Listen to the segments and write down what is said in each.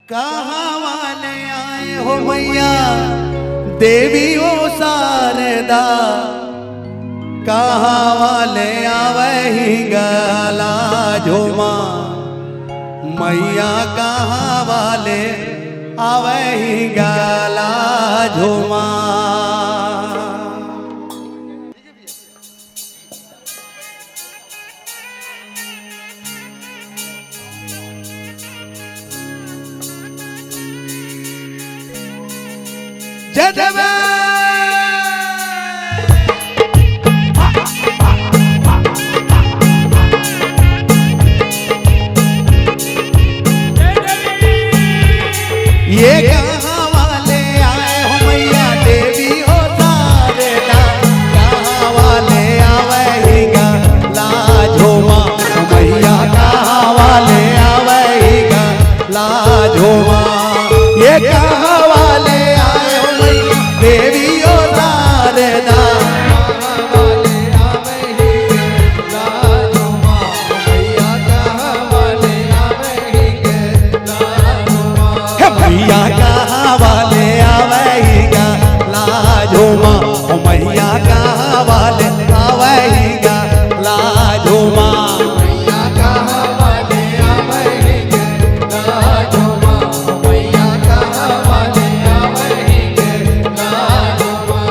कहाँ वाले आए हो मैया देवी ओ शारदा, कहाँ वाले आवही गला झुमा मैया, कहाँ वाले आवही गला झुमा। जदवा ये कहाँ वाले आए हो मैया देवी हो शारदा, कहाँ वाले आवे गला झुमा मैया, कहाँ वाले आवे गला झुमा। ये कहाँ वाले आए हो मैया देवी हो शारदा, कहाँ वाले आवे गला झुमा मैया, कहाँ वाले आवे गला झुमा। मैया कहाँ वाले आवे गला झुमा मैया, कहाँ वाले आवे गला झुमा। मैया कहाँ वाले आवे गला झुमा मैया, कहाँ वाले आवे गला झुमा।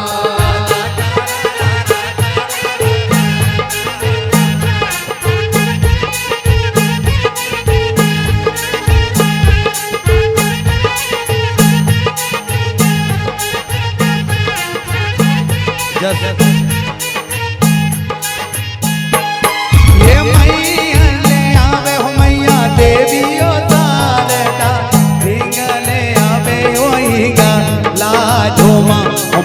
ये मैया ले आवे हो मैया देवी ओ शारदा, हिंगले आवे ओ हिंगला झुमा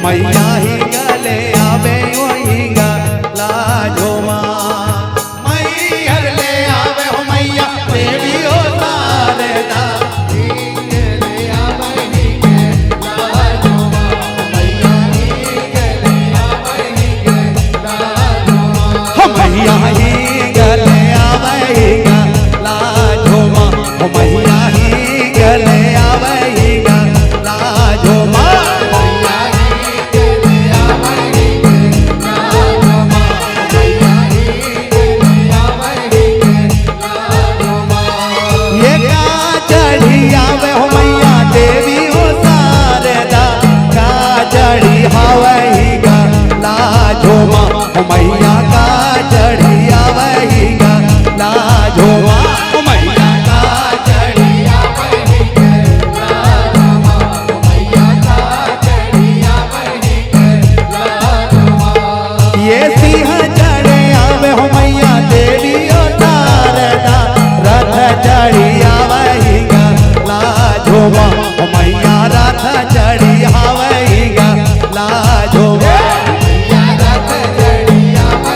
मैया, हिंगले आवे ओ हिंगला झुमा। मैया ले आवे हो मैया देवी ओ शारदा, हिंगले आवे हिंगला झुमा मैया, हिंगले आवे हिंगला झुमा। मैया हिंगले आवे हिंगला झुमा मैया, हिंगले आवे हिंगला झुमा मैया, हिंगले आवे हिंगला झुमा मैया, हिंगले आवे हिंगला झुमा। ये का चढ़ी आवे हो मैया देवी हो शारदा, का चढ़ी आवे हिंगला झुमा मैया, का चढ़ी आवे हिंगला झुमा मैया, का चढ़ी आवे हिंगला झुमा मैया, का चढ़ी आवे हिंगला झुमा। ये सिंह चढ़े आवे हो मैया देवी ओ शारदा, रथ चढ़ी आवे हिंगला झुमा मैया, रथ चढ़ी आवे हिंगला झुमा मैया, रथ चढ़ी आवे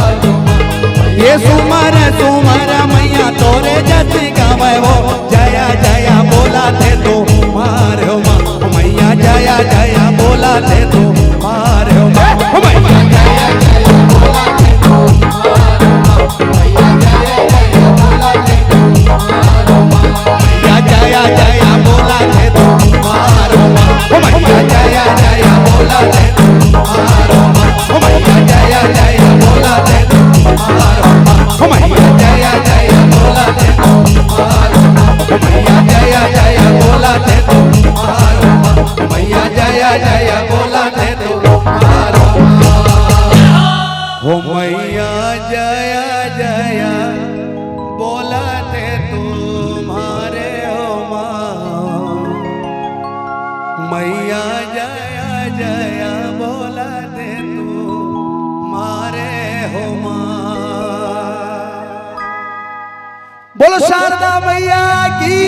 ये तो सुमर सुमर मैया तोरे जैसी गावे वो जया जया बोला थे तो मार हो माँ मैया जया जया बोला थे तो मार हो माँ मैया जया जया बोला थे तो मार हो माँ मैया जया जया बोला थे तो मार हो माँ मैया जया जया बोला थे तो मार हो माँ मैया जया जया बोला थे तो मार हो माँ मैया जया जया बोला थे तो मार हो माँ मैया जया जया बोला थे तो मार हो माँ मैया जया जया बोला थे तो मार हो माँ मैया जया जया बोला थे तो मार हो माँ हो मैया जया जया बोला थे तुम्हारे हो माँ मैया जया जया बोला थे तुम्हारे हो माँ। बोलो शारदा मैया की,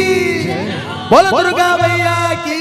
बोलो दुर्गा मैया की।